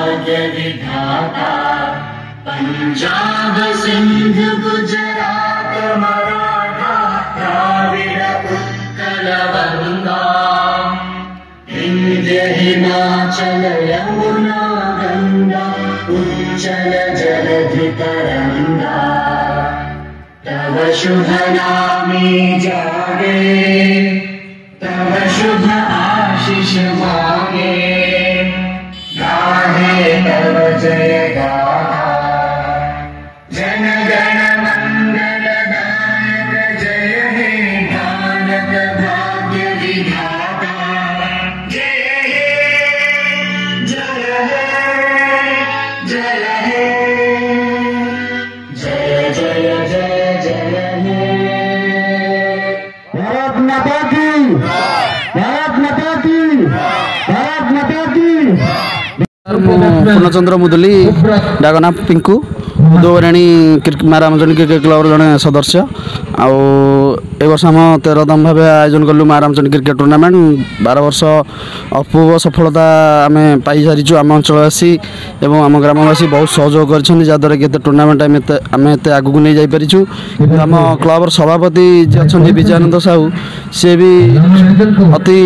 भाग्य विधाता पंजाब सिंध गुजरात मराठा द्राविड़ उत्कल गंगा विंध्य हिमाचल यमुना गंगा उच्चल जलधि तरंगा तव शुभ नामे जागे तव शुभ आशीष मांगे गाहे तव जय गाथा जन गण मंगल दायक जय हे भारत भाग्य विधाता जय हे जय हे जय हे जय जय जय जय हे भारत माता की भारत माता की भारत माता की पूर्णचंद्र मुदुली डाकना पिंकू उदयराणी महारामचंद्र क्रिकेट क्लब जड़े सदस्य आउ ए वर्ष आम 13तम भाव आयोजन कलु महारामचंद्र क्रिकेट टूर्नामेंट 12 वर्ष अपूर्व सफलता आम पाई सारी आम अंचलवासी एवं आम ग्रामवासी बहुत सहयोग करद्वारा कि टूर्नामेंट आम एत आगू नहीं जापरि आम क्लबर सभापति जी अच्छा विजयानंद साहू सी भी अति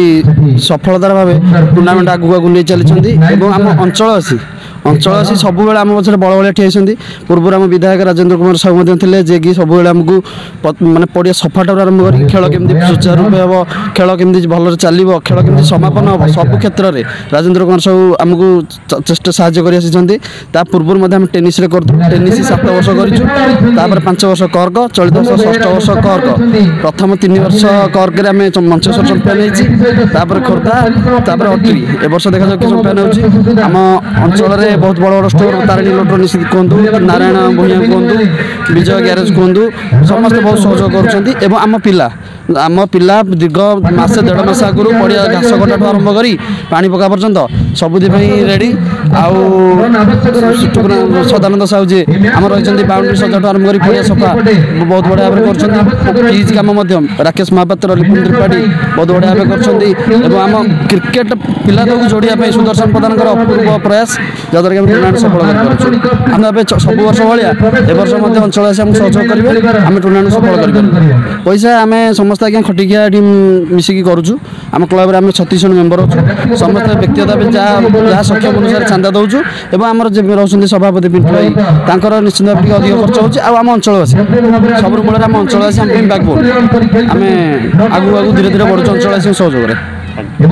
सफलतार भाव टूर्नामेंट आगू आगू नहीं चली आम अंचलवासी सब आम पछे बड़ बड़िया ठिया पूर्व आम विधायक राजेंद्र कुमार साहू थे जे कि सब आमको माने पड़िया सफाटा आरंभ कर खेल केमती सुचारू रूप हम खेल केमती भल चलो खेल केमती समापन हम सब क्षेत्र में राजेंद्र कुमार साहू आमको चेष्टा साहय कर पूर्व टेनिस टेनिस 7 वर्ष कर 5 वर्ष कर्क चलित वर्ष 6 वर्ष कर्क प्रथम 3 वर्ष कर्क मंचेश्वर चंपियन होती खोर्धा अट्री ए वर्ष देखा कि चंपियन होम अंचल बहुत बड़ बड़ स्टोर तारिणी इलेक्ट्रोनिक्स कहतु नारायण भूया कहतु विजय ग्यारेज कहतु समस्त बहुत सहयोग कर आम पिला दीर्घ मसे 1.5 मास आगु पड़िया घास कटा आरंभ कर पानी पका पर्यंत सबुदी रेडी आउ सदानंद साहू जी आम रही बाउंड्री सजाठ आरंभ कर पड़िया सफा बहुत बढ़िया भाव कर काम राकेश महापात्र लिपुन त्रिपाठी बहुत बढ़िया भाव कर आम क्रिकेट पिला जोड़ाई सुदर्शन प्रधान अपूर्व प्रयास जहाँद्वारा कि टूर्नामेंट सफल कर सब वर्ष भाया ए वर्ष अंचलवासी आमको सहयोग करेंगे आम टूर्नामेंट सफल कर पैसा आम समस्त आज्ञा खटिकिया मिसिकी करुचु आम क्लब में 36 जन मेम्बर अच्छे समस्त व्यक्तिगत जहाँ सक्षम अनुसार चांदा दौचु और आम रोचे सभापति पिंटू भाई निश्चित भाव अधिक खर्च होम अंचलवासी सब मूल आम अंचलवासी आम बैकबोन आम आगू आगू धीरे धीरे बढ़ुँ अंचलवासी सहयोग।